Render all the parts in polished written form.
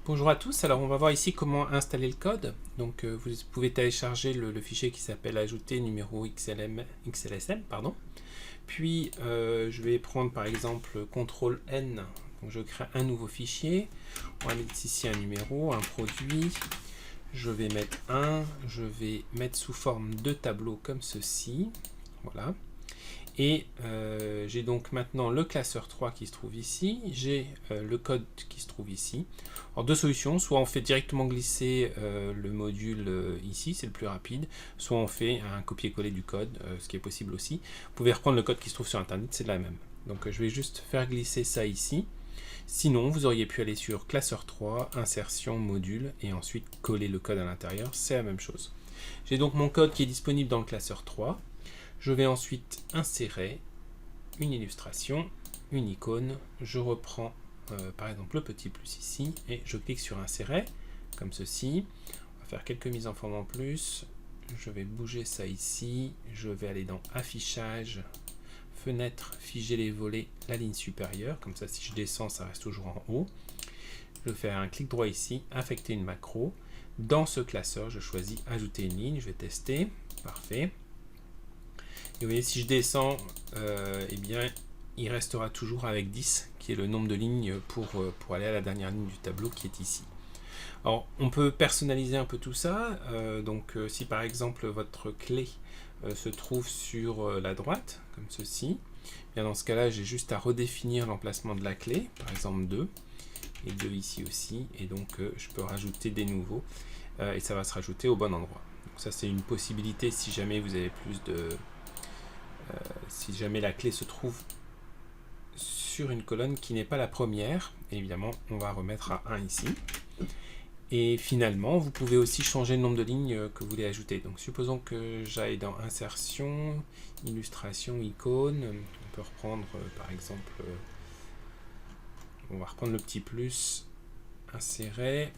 Bonjour à tous, alors on va voir ici comment installer le code. Donc vous pouvez télécharger le fichier qui s'appelle ajouter numéro XLSM. Puis je vais prendre par exemple CTRL-N, donc je crée un nouveau fichier. On va mettre ici un numéro, un produit. Je vais mettre je vais mettre sous forme de tableau comme ceci. Voilà. Et j'ai donc maintenant le classeur 3 qui se trouve ici, j'ai le code qui se trouve ici. Alors deux solutions, soit on fait directement glisser le module ici, c'est le plus rapide, soit on fait un copier-coller du code, ce qui est possible aussi. Vous pouvez reprendre le code qui se trouve sur internet, c'est la même. Donc je vais juste faire glisser ça ici. Sinon, vous auriez pu aller sur classeur 3, insertion, module, et ensuite coller le code à l'intérieur, c'est la même chose. J'ai donc mon code qui est disponible dans le classeur 3. Je vais ensuite insérer une illustration, une icône. Je reprends par exemple le petit plus ici et je clique sur insérer comme ceci. On va faire quelques mises en forme en plus. Je vais bouger ça ici. Je vais aller dans affichage, fenêtre, figer les volets, la ligne supérieure. Comme ça, si je descends, ça reste toujours en haut. Je vais faire un clic droit ici, affecter une macro. Dans ce classeur, je choisis ajouter une ligne. Je vais tester. Parfait. Et vous voyez, si je descends, eh bien, il restera toujours avec 10, qui est le nombre de lignes pour aller à la dernière ligne du tableau qui est ici. Alors, on peut personnaliser un peu tout ça. Si par exemple votre clé se trouve sur la droite, comme ceci, bien dans ce cas-là, j'ai juste à redéfinir l'emplacement de la clé, par exemple 2, et 2 ici aussi, et donc je peux rajouter des nouveaux, et ça va se rajouter au bon endroit. Donc ça, c'est une possibilité si jamais vous avez plus de... si jamais la clé se trouve sur une colonne qui n'est pas la première, évidemment, on va remettre à 1 ici. Et finalement, vous pouvez aussi changer le nombre de lignes que vous voulez ajouter. Donc, supposons que j'aille dans Insertion, Illustration, Icône. On peut reprendre, par exemple, on va reprendre le petit plus, Insérer.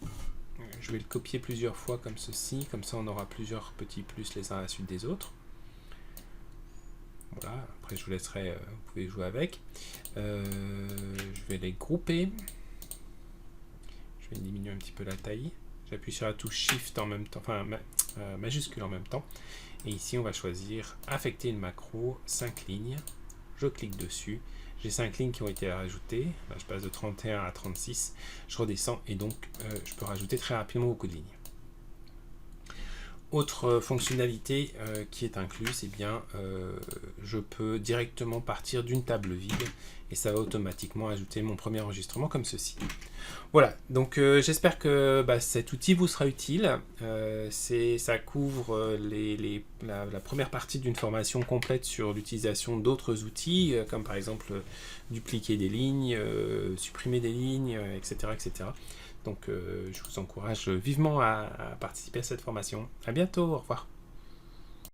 Je vais le copier plusieurs fois comme ceci. Comme ça, on aura plusieurs petits plus les uns à la suite des autres. Voilà, après je vous laisserai, vous pouvez jouer avec. Je vais les grouper. Je vais diminuer un petit peu la taille. J'appuie sur la touche Shift en même temps, enfin majuscule en même temps. Et ici on va choisir affecter une macro, 5 lignes. Je clique dessus. J'ai 5 lignes qui ont été rajoutées. Là, je passe de 31 à 36. Je redescends et donc je peux rajouter très rapidement beaucoup de lignes. Autre fonctionnalité qui est incluse, eh bien, je peux directement partir d'une table vide et ça va automatiquement ajouter mon premier enregistrement comme ceci. Voilà, donc j'espère que cet outil vous sera utile. Ça couvre la première partie d'une formation complète sur l'utilisation d'autres outils, comme par exemple dupliquer des lignes, supprimer des lignes, etc. etc. Donc je vous encourage vivement à participer à cette formation. À bientôt, au revoir.